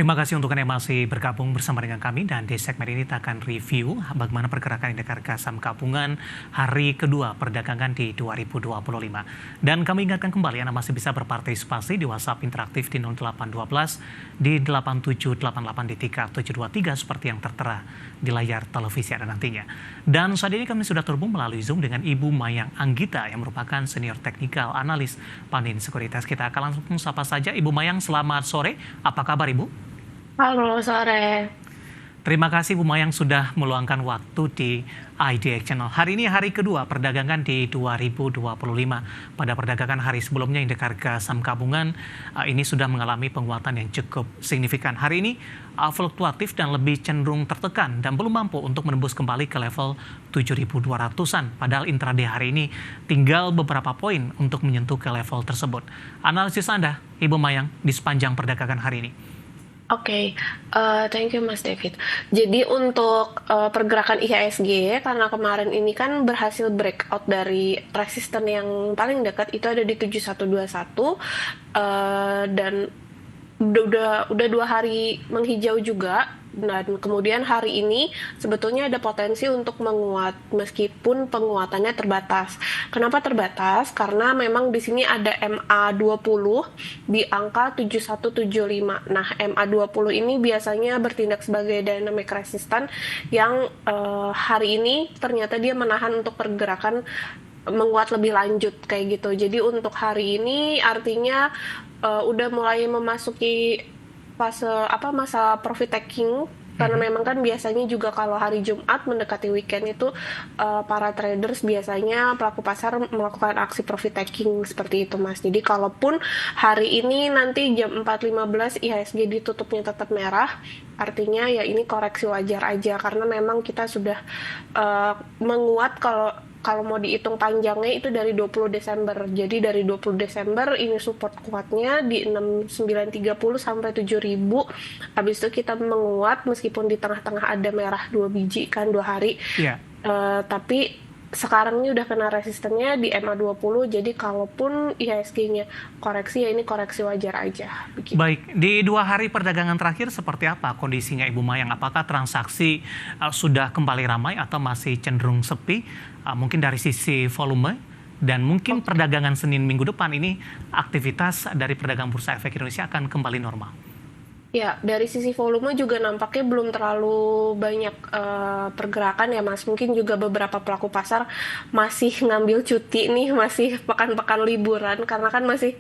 Terima kasih untuk Anda yang masih bergabung bersama dengan kami dan di segmen ini kita akan review bagaimana pergerakan indeks harga saham gabungan hari kedua perdagangan di 2025. Dan kami ingatkan kembali Anda masih bisa berpartisipasi di WhatsApp interaktif di 0812 di 8788 di 3723 seperti yang tertera di layar televisi Anda nantinya. Dan saat ini kami sudah terhubung melalui Zoom dengan Ibu Mayang Anggita yang merupakan senior teknikal analis Panin Sekuritas. Kita akan langsung sapa saja. Ibu Mayang, selamat sore. Apa kabar Ibu? Halo, sore. Terima kasih Bu Mayang sudah meluangkan waktu di IDX Channel. Hari ini hari kedua perdagangan di 2025. Pada perdagangan hari sebelumnya indeks harga saham gabungan ini sudah mengalami penguatan yang cukup signifikan. Hari ini fluktuatif dan lebih cenderung tertekan dan belum mampu untuk menembus kembali ke level 7.200-an. Padahal intraday hari ini tinggal beberapa poin untuk menyentuh ke level tersebut. Analisis Anda, Ibu Mayang, di sepanjang perdagangan hari ini? Oke, thank you Mas David. Jadi untuk pergerakan IHSG, karena kemarin ini kan berhasil breakout dari resisten yang paling dekat itu ada di 7121, dan udah 2 hari menghijau juga. Dan kemudian hari ini sebetulnya ada potensi untuk menguat meskipun penguatannya terbatas. Kenapa terbatas? Karena memang di sini ada MA20 di angka 7175. Nah, MA20 ini biasanya bertindak sebagai dynamic resistance yang hari ini ternyata dia menahan untuk pergerakan menguat lebih lanjut kayak gitu. Jadi untuk hari ini artinya udah mulai memasuki masa profit taking, karena memang kan biasanya juga kalau hari Jumat mendekati weekend itu para traders biasanya pelaku pasar melakukan aksi profit taking seperti itu Mas. Jadi kalaupun hari ini nanti jam 4.15 IHSG ditutupnya tetap merah, artinya ya ini koreksi wajar aja karena memang kita sudah menguat kalau mau dihitung panjangnya itu dari 20 Desember. Jadi dari 20 Desember ini support kuatnya di 6930 sampai 7000. Habis itu kita menguat meskipun di tengah-tengah ada merah 2 biji kan 2 hari. Iya. Tapi sekarang ini udah kena resistennya di MA20, jadi kalaupun IHSG-nya koreksi ya ini koreksi wajar aja. Begitu. Baik, di 2 hari perdagangan terakhir seperti apa kondisinya Ibu Mayang? Apakah transaksi sudah kembali ramai atau masih cenderung sepi? Mungkin dari sisi volume dan mungkin perdagangan Senin minggu depan ini aktivitas dari pedagang Bursa Efek Indonesia akan kembali normal. Ya, dari sisi volume juga nampaknya belum terlalu banyak pergerakan ya Mas. Mungkin juga beberapa pelaku pasar masih ngambil cuti nih, masih pekan-pekan liburan. Karena kan masih,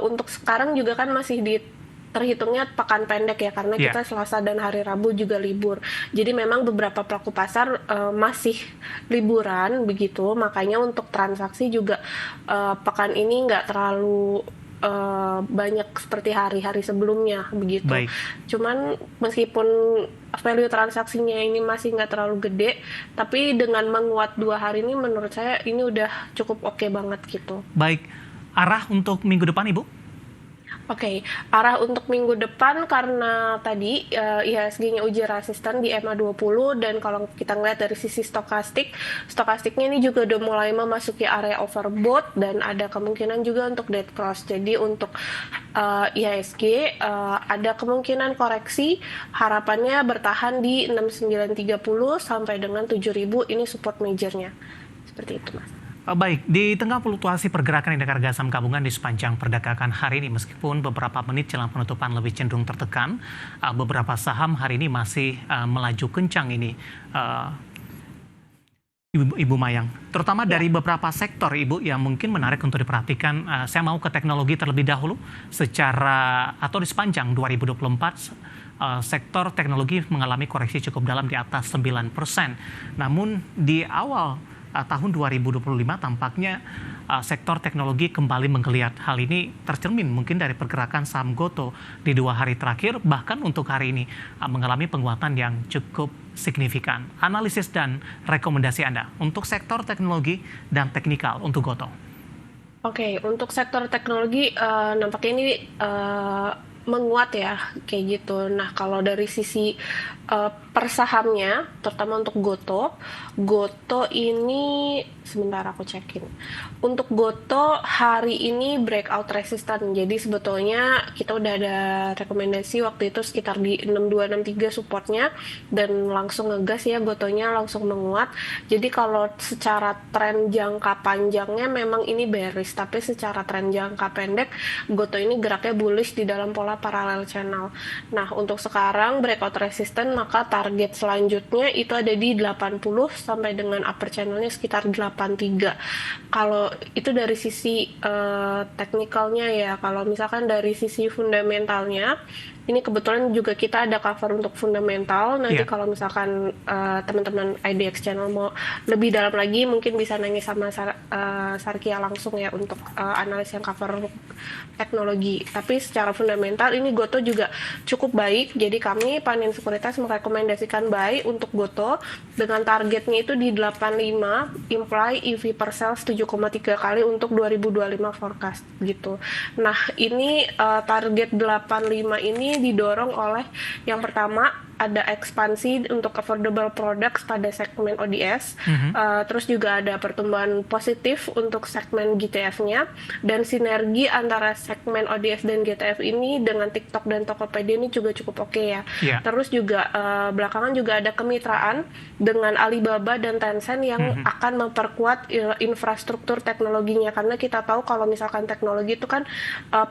untuk sekarang juga kan masih terhitungnya pekan pendek ya, karena kita Selasa dan hari Rabu juga libur. Jadi memang beberapa pelaku pasar masih liburan begitu, makanya untuk transaksi juga pekan ini nggak terlalu banyak seperti hari-hari sebelumnya begitu. Baik. Cuman meskipun value transaksinya ini masih nggak terlalu gede, tapi dengan menguat 2 hari ini menurut saya ini udah cukup oke banget gitu. Baik, arah untuk minggu depan Ibu? Oke, arah untuk minggu depan karena tadi IHSG-nya uji resisten di MA20 dan kalau kita ngeliat dari sisi stokastiknya ini juga udah mulai memasuki area overbought dan ada kemungkinan juga untuk dead cross. Jadi untuk IHSG ada kemungkinan koreksi, harapannya bertahan di 6930 sampai dengan 7000, ini support majornya. Seperti itu Mas. Baik, di tengah fluktuasi pergerakan indeks harga saham gabungan di sepanjang perdagangan hari ini, meskipun beberapa menit jelang penutupan lebih cenderung tertekan, beberapa saham hari ini masih melaju kencang ini, Ibu Mayang. Terutama dari beberapa sektor, Ibu, yang mungkin menarik untuk diperhatikan. Saya mau ke teknologi terlebih dahulu, atau di sepanjang 2024, sektor teknologi mengalami koreksi cukup dalam di atas 9%. Namun di awal tahun 2025 tampaknya sektor teknologi kembali menggeliat. Hal ini tercermin mungkin dari pergerakan saham Gotoh di 2 hari terakhir, bahkan untuk hari ini mengalami penguatan yang cukup signifikan. Analisis dan rekomendasi Anda untuk sektor teknologi dan teknikal untuk Gotoh. Oke, untuk sektor teknologi nampaknya ini menguat ya kayak gitu. Nah, kalau dari sisi per sahamnya, terutama untuk Gotoh ini Sebentar aku cekin. Untuk Goto hari ini breakout resistant. Jadi sebetulnya kita udah ada rekomendasi waktu itu sekitar di 6263 supportnya dan langsung ngegas ya Gotonya langsung menguat. Jadi kalau secara tren jangka panjangnya memang ini bearish, tapi secara tren jangka pendek Goto ini geraknya bullish di dalam pola parallel channel. Nah, untuk sekarang breakout resistant maka target selanjutnya itu ada di 80 sampai dengan upper channelnya sekitar 83. Kalau itu dari sisi teknikalnya ya, kalau misalkan dari sisi fundamentalnya, ini kebetulan juga kita ada cover untuk fundamental. Nanti Iya. kalau misalkan teman-teman IDX channel mau lebih dalam lagi, mungkin bisa nanya sama Sarkia langsung ya untuk analis yang cover teknologi. Tapi secara fundamental ini Goto juga cukup baik. Jadi kami Panin Sekuritas merekomendasikan buy untuk Goto dengan targetnya itu di 85, imply EV per sales 7,3 kali untuk 2025 forecast gitu. Nah, ini target 85 ini didorong oleh yang pertama ada ekspansi untuk affordable products pada segmen ODS, terus juga ada pertumbuhan positif untuk segmen GTF-nya, dan sinergi antara segmen ODS dan GTF ini dengan TikTok dan Tokopedia ini juga cukup oke ya. Iya. Terus juga belakangan juga ada kemitraan dengan Alibaba dan Tencent yang akan memperkuat infrastruktur teknologinya, karena kita tahu kalau misalkan teknologi itu kan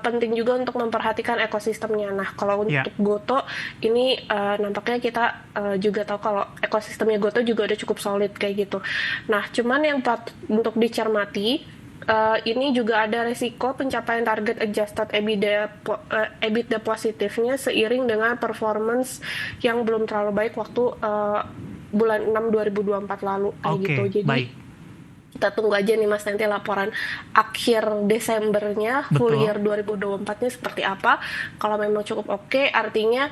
penting juga untuk memperhatikan ekosistemnya. Nah, kalau Iya. untuk Goto ini nampaknya kita juga tahu kalau ekosistemnya Goto juga udah cukup solid kayak gitu. Nah, cuman yang patut untuk dicermati ini juga ada resiko pencapaian target adjusted EBITDA positifnya seiring dengan performance yang belum terlalu baik waktu bulan 6 2024 lalu kayak Oke, gitu. Jadi baik. kita tunggu aja nih Mas nanti laporan akhir Desembernya full Betul. year 2024-nya seperti apa. Kalau memang cukup oke, artinya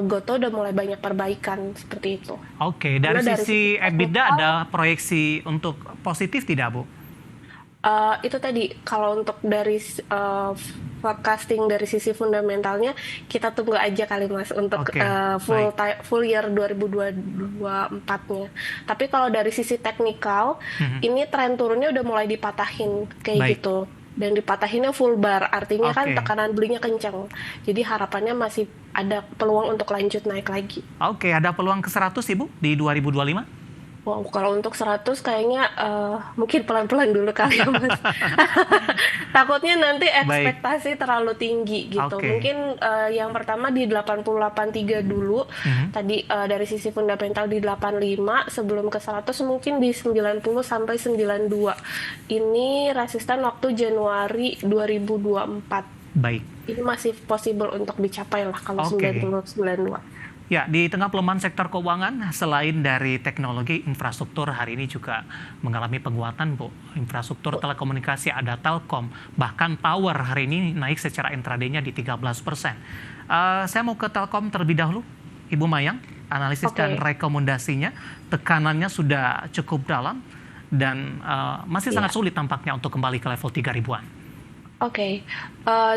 Goto udah mulai banyak perbaikan seperti itu. Oke, Karena dari dari sisi sisi EBITDA teknikal, ada proyeksi untuk positif tidak, Bu? itu tadi kalau untuk dari forecasting dari sisi fundamentalnya kita tunggu aja kali Mas untuk Oke, baik. full year 2024-nya. Tapi kalau dari sisi teknikal ini tren turunnya udah mulai dipatahin kayak Baik. gitu. Dan dipatahinnya full bar, artinya kan Oke. tekanan belinya kencang. Jadi harapannya masih ada peluang untuk lanjut naik lagi. Oke, ada peluang ke 100, Ibu, di 2025? Wow, kalau untuk 100 kayaknya mungkin pelan-pelan dulu kali ya Mas. Takutnya nanti Baik. ekspektasi terlalu tinggi gitu. Oke. Mungkin yang pertama di 88.3 dulu. Tadi dari sisi fundamental di 85, sebelum ke 100 mungkin di 90 sampai 92. Ini resisten waktu Januari 2024. Baik. Ini masih possible untuk dicapai lah kalau Oke. 90-92. Ya, di tengah pelemahan sektor keuangan, selain dari teknologi, infrastruktur hari ini juga mengalami penguatan, Bu. Infrastruktur telekomunikasi ada Telkom, bahkan Power hari ini naik secara intraday-nya di 13%. Saya mau ke Telkom terlebih dahulu, Ibu Mayang, analisis dan rekomendasinya. Tekanannya sudah cukup dalam dan masih sangat sulit tampaknya untuk kembali ke level 3 ribuan. Oke,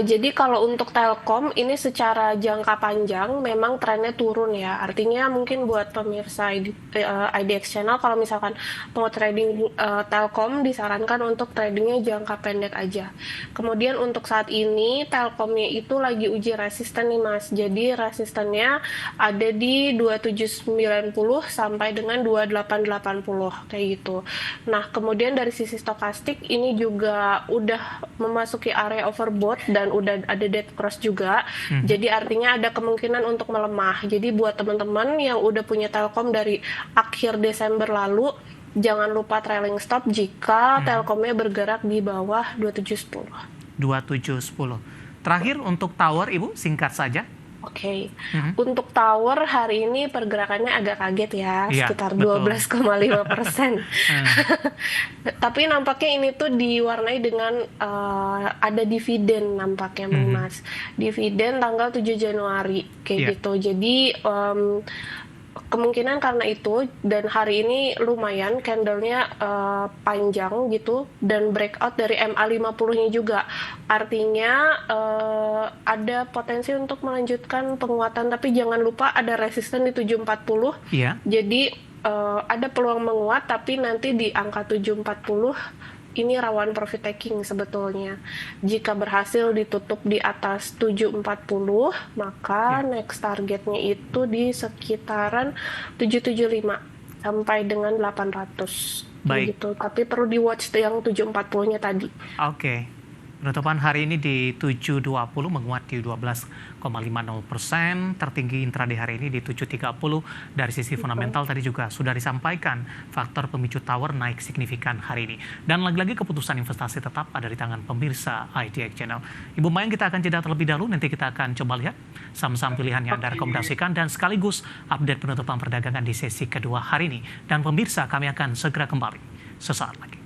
jadi kalau untuk Telkom ini secara jangka panjang memang trennya turun ya. Artinya mungkin buat pemirsa IDX Channel kalau misalkan mau trading Telkom disarankan untuk tradingnya jangka pendek aja. Kemudian untuk saat ini Telkomnya itu lagi uji resisten nih Mas. Jadi resistennya ada di 2790 sampai dengan 2880 kayak gitu. Nah, kemudian dari sisi stokastik ini juga udah memasuki area overbought dan udah ada dead cross juga. Jadi artinya ada kemungkinan untuk melemah. Jadi buat teman-teman yang udah punya Telkom dari akhir Desember lalu, jangan lupa trailing stop jika Telkomnya bergerak di bawah 2710. 2710. Terakhir untuk Tower, Ibu, singkat saja. Oke, untuk Tower hari ini pergerakannya agak kaget ya, Iya, sekitar betul. 12,5%. Tapi nampaknya ini tuh diwarnai dengan ada dividen nampaknya Mas. Dividen tanggal 7 Januari kayak Iya. gitu. Jadi kemungkinan karena itu dan hari ini lumayan candlenya panjang gitu dan breakout dari MA50-nya juga. Artinya ada potensi untuk melanjutkan penguatan, tapi jangan lupa ada resisten di 740. Iya. Jadi ada peluang menguat, tapi nanti di angka 740 ini rawan profit taking sebetulnya. Jika berhasil ditutup di atas 740, maka Ya, next targetnya itu di sekitaran 775 sampai dengan 800 baik. gitu. Tapi perlu di watch yang 740-nya tadi. Oke. Penutupan hari ini di 720 menguat di 12,50%, tertinggi intraday hari ini di 730. Dari sisi Betul. fundamental tadi juga sudah disampaikan faktor pemicu tower naik signifikan hari ini. Dan lagi-lagi keputusan investasi tetap ada di tangan pemirsa IDX Channel. Ibu Mayang, kita akan jeda terlebih dahulu, nanti kita akan coba lihat saham-saham pilihan yang Anda rekomendasikan dan sekaligus update penutupan perdagangan di sesi kedua hari ini. Dan pemirsa, kami akan segera kembali sesaat lagi.